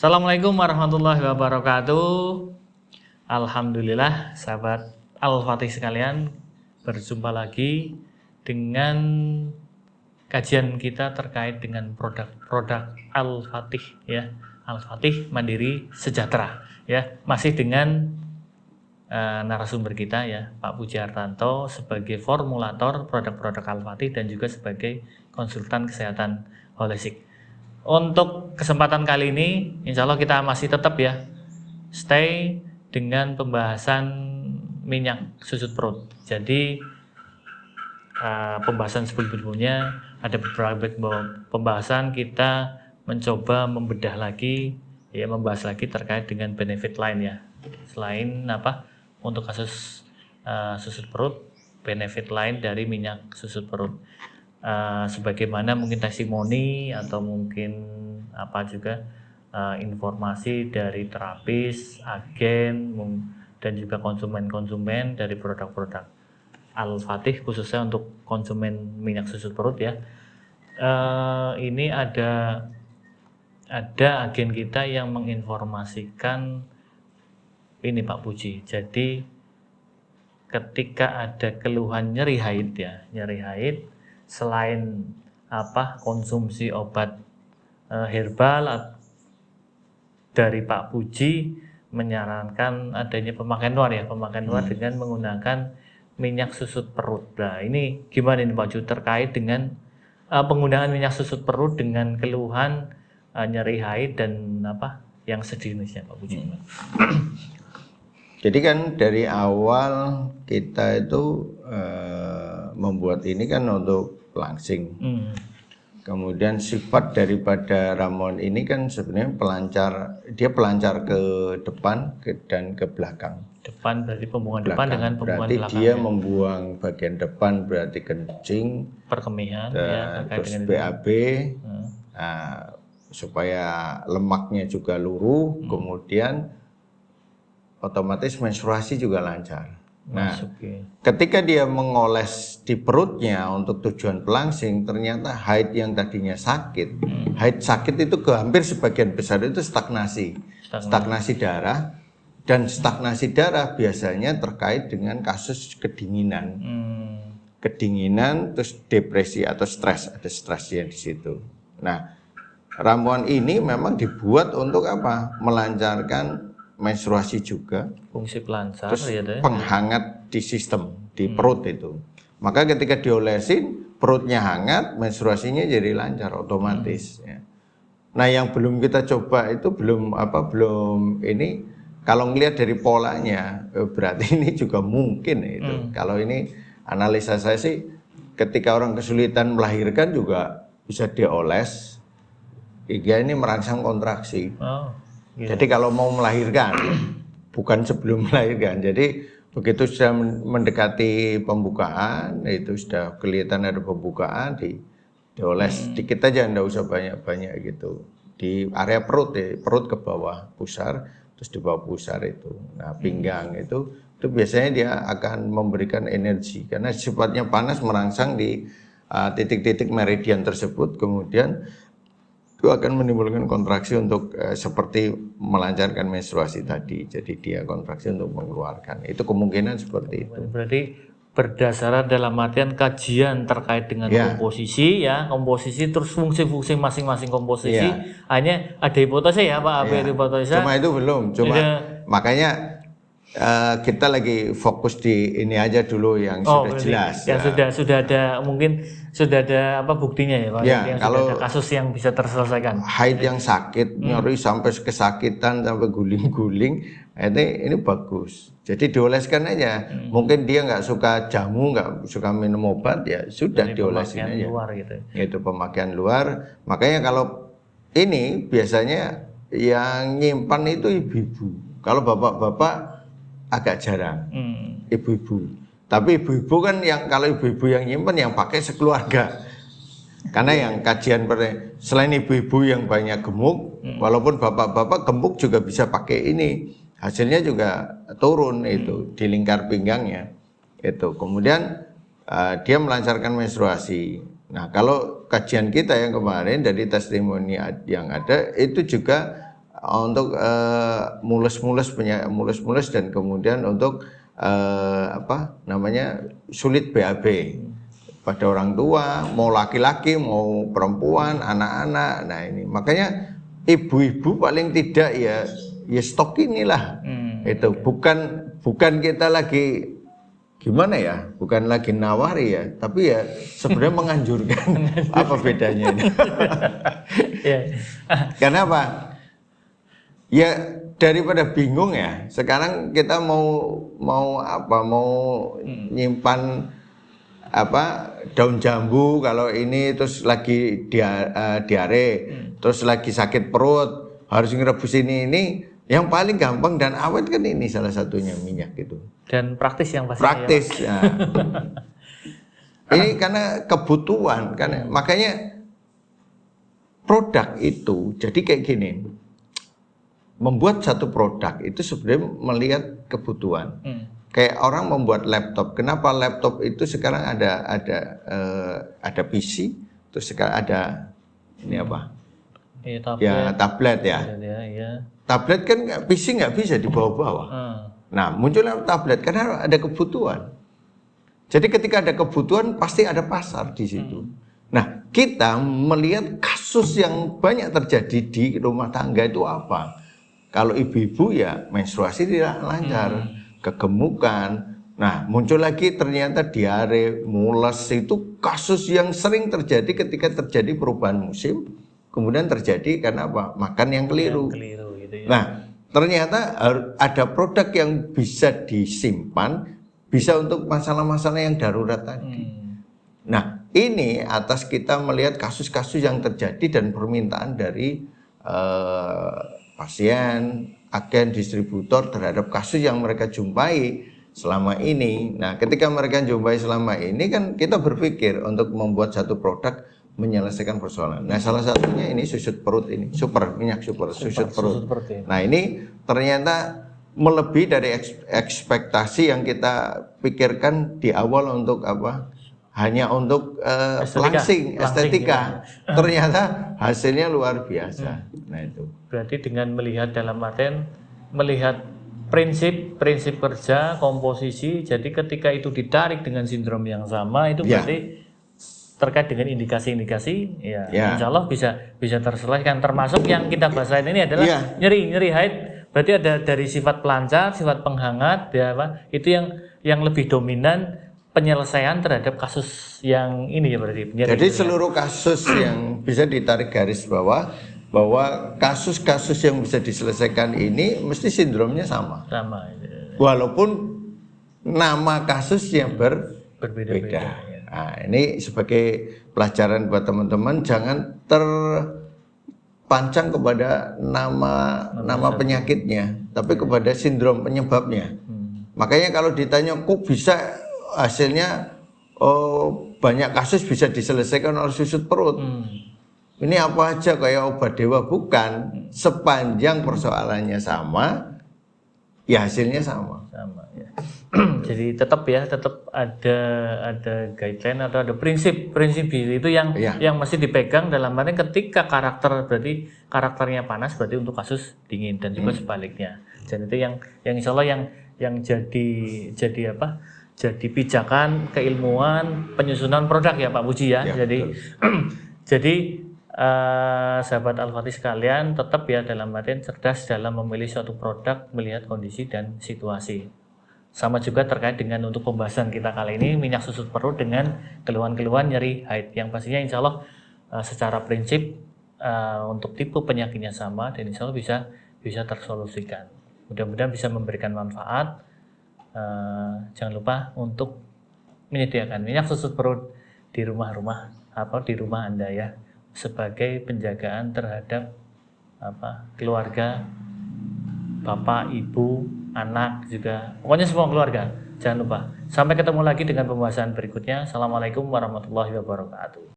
Assalamualaikum warahmatullahi wabarakatuh. Alhamdulillah, sahabat Al-Fatih sekalian, berjumpa lagi dengan kajian kita terkait dengan produk-produk Al-Fatih ya. Al-Fatih Mandiri Sejahtera ya. Masih dengan narasumber kita ya, Pak Puji Hartanto sebagai formulator produk-produk Al-Fatih dan juga sebagai konsultan kesehatan holistik. Untuk kesempatan kali ini, insya Allah kita masih tetap ya stay dengan pembahasan minyak susut perut. Jadi pembahasan sebelumnya ada beberapa pembahasan kita mencoba membedah lagi, ya membahas lagi terkait dengan benefit lain ya. Selain untuk kasus susut perut, benefit lain dari minyak susut perut. Sebagaimana mungkin testimoni atau mungkin informasi dari terapis, agen dan juga konsumen-konsumen dari produk-produk Al-Fatih khususnya untuk konsumen minyak susut perut ya. Ini ada agen kita yang menginformasikan ini Pak Puji. Jadi ketika ada keluhan nyeri haid selain konsumsi obat herbal dari Pak Puji menyarankan adanya pemakaian luar dengan menggunakan minyak susut perut. Nah, ini gimana nih Pak Puji terkait dengan penggunaan minyak susut perut dengan keluhan nyeri haid dan yang sejenisnya Pak Puji. Jadi kan dari awal kita itu membuat ini kan untuk langsing. Kemudian sifat daripada ramuan ini kan sebenarnya pelancar ke depan dan ke belakang. Depan berarti pembuangan depan dengan pembuangan berarti belakang. Dia membuang bagian depan berarti kencing, perkemihan, terus BAB, supaya lemaknya juga luruh, kemudian otomatis menstruasi juga lancar. Nah, ketika dia mengoles di perutnya untuk tujuan pelangsing, ternyata haid yang tadinya sakit, haid sakit itu hampir sebagian besar itu stagnasi darah, dan stagnasi darah biasanya terkait dengan kasus kedinginan, terus depresi atau stres, ada stresnya di situ. Nah, ramuan ini memang dibuat untuk apa? Melancarkan menstruasi juga, fungsi pelancar, terus penghangat di sistem di perut itu. Maka ketika diolesin, perutnya hangat, menstruasinya jadi lancar otomatis. Ya. Nah, yang belum kita coba itu belum ini. Kalau ngelihat dari polanya, berarti ini juga mungkin itu. Kalau ini analisa saya sih, ketika orang kesulitan melahirkan juga bisa dioles, hingga ini merangsang kontraksi. Jadi kalau mau melahirkan, bukan sebelum melahirkan. Jadi begitu sudah mendekati pembukaan, itu sudah kelihatan ada pembukaan, dioles sedikit aja, enggak usah banyak-banyak gitu. Di area perut perut ke bawah pusar, terus di bawah pusar itu. Nah, pinggang itu biasanya dia akan memberikan energi karena sifatnya panas merangsang di titik-titik meridian tersebut, kemudian itu akan menimbulkan kontraksi untuk seperti melancarkan menstruasi tadi. Jadi dia kontraksi untuk mengeluarkan. Itu kemungkinan seperti itu. Berarti berdasarkan dalam artian kajian terkait dengan komposisi terus fungsi-fungsi masing-masing komposisi. Hanya ada hipotesa ya Pak, hipotesa. Cuma itu belum. Makanya kita lagi fokus di ini aja dulu yang sudah jelas. Yang sudah ada mungkin sudah ada buktinya ya Pak? Ya, kalau sudah ada kasus yang bisa terselesaikan. Haid yang sakit, nyeri sampai kesakitan sampai guling-guling, ini bagus. Jadi dioleskan aja. Mungkin dia nggak suka jamu, nggak suka minum obat, ya sudah diolesin aja. Luar gitu. Itu pemakaian luar. Makanya kalau ini biasanya yang nyimpan itu ibu-ibu. Kalau bapak-bapak agak jarang. Ibu-ibu. Tapi ibu-ibu kan kalau ibu-ibu yang nyimpen yang pakai sekeluarga. Karena yang kajian selain ibu-ibu yang banyak gemuk, walaupun bapak-bapak gemuk juga bisa pakai ini. Hasilnya juga turun itu di lingkar pinggangnya. Itu. Kemudian dia melancarkan menstruasi. Nah, kalau kajian kita yang kemarin dari testimoni yang ada itu juga mulus dan kemudian untuk sulit BAB pada orang tua, mau laki-laki, mau perempuan, anak-anak. Nah ini makanya ibu-ibu paling tidak ya stok inilah. Itu bukan kita lagi gimana ya, bukan lagi nawari ya, tapi ya sebenarnya menganjurkan. Apa bedanya ini? Karena apa? Ya daripada bingung ya, sekarang kita mau nyimpan daun jambu kalau ini terus lagi diare, terus lagi sakit perut, harus ngerebus ini. Yang paling gampang dan awet kan ini salah satunya minyak gitu. Dan praktis yang pasti. Praktis. Ya, ini karena kebutuhan, karena makanya produk itu jadi kayak gini. Membuat satu produk itu sebenarnya melihat kebutuhan. Kayak orang membuat laptop. Kenapa laptop itu sekarang ada PC, terus sekarang ada ini apa? Tablet ya. Tablet kan PC nggak bisa dibawa-bawa. Nah, munculnya tablet karena ada kebutuhan. Jadi ketika ada kebutuhan pasti ada pasar di situ. Nah, kita melihat kasus yang banyak terjadi di rumah tangga itu apa? Kalau ibu-ibu ya menstruasi tidak lancar, kegemukan. Nah, muncul lagi ternyata diare, mules, itu kasus yang sering terjadi ketika terjadi perubahan musim. Kemudian terjadi karena apa? Makan yang keliru. Gitu ya. Nah, ternyata ada produk yang bisa disimpan, bisa untuk masalah-masalah yang darurat tadi. Nah, ini atas kita melihat kasus-kasus yang terjadi dan permintaan dari pasien, agen, distributor terhadap kasus yang mereka jumpai selama ini. Nah, ketika mereka jumpai selama ini kan kita berpikir untuk membuat satu produk menyelesaikan persoalan. Nah, salah satunya ini susut perut ini, minyak super susut perut. Nah, ini ternyata melebihi dari ekspektasi yang kita pikirkan di awal untuk apa? Hanya untuk langsing, estetika. Ternyata hasilnya luar biasa. Nah, itu. Berarti dengan melihat dalam artian melihat prinsip kerja, komposisi, jadi ketika itu ditarik dengan sindrom yang sama itu berarti terkait dengan indikasi-indikasi, insya Allah bisa terselesaikan. Termasuk yang kita bahas ini adalah nyeri haid. Berarti ada dari sifat pelancar, sifat penghangat, itu yang lebih dominan penyelesaian terhadap kasus yang ini ya berarti. Jadi seluruh kasus yang bisa ditarik garis bawah bahwa kasus-kasus yang bisa diselesaikan ini mesti sindromnya sama. Walaupun nama kasusnya berbeda. Nah, ini sebagai pelajaran buat teman-teman, jangan terpancang kepada nama penyakitnya, tapi kepada sindrom penyebabnya. Makanya kalau ditanya kok bisa hasilnya banyak kasus bisa diselesaikan oleh susut perut. Ini apa aja kayak obat dewa, bukan. Sepanjang persoalannya sama, ya hasilnya sama ya. Jadi tetap ada guideline atau ada prinsip itu yang mesti dipegang dalam arti ketika berarti karakternya panas berarti untuk kasus dingin dan juga sebaliknya. Dan itu yang insya Allah yang jadi pijakan keilmuan penyusunan produk ya Pak Puji ya. Jadi sahabat Al-Fatih sekalian tetap ya dalam artian cerdas dalam memilih suatu produk melihat kondisi dan situasi. Sama juga terkait dengan untuk pembahasan kita kali ini minyak susut perut dengan keluhan-keluhan nyeri haid yang pastinya insya Allah secara prinsip untuk tipe penyakitnya sama dan insya Allah bisa tersolusikan. Mudah-mudahan bisa memberikan manfaat. Jangan lupa untuk menyediakan minyak susut perut di rumah-rumah atau di rumah Anda ya sebagai penjagaan terhadap keluarga, bapak, ibu, anak juga, pokoknya semua keluarga. Jangan lupa. Sampai ketemu lagi dengan pembahasan berikutnya. Assalamualaikum warahmatullahi wabarakatuh.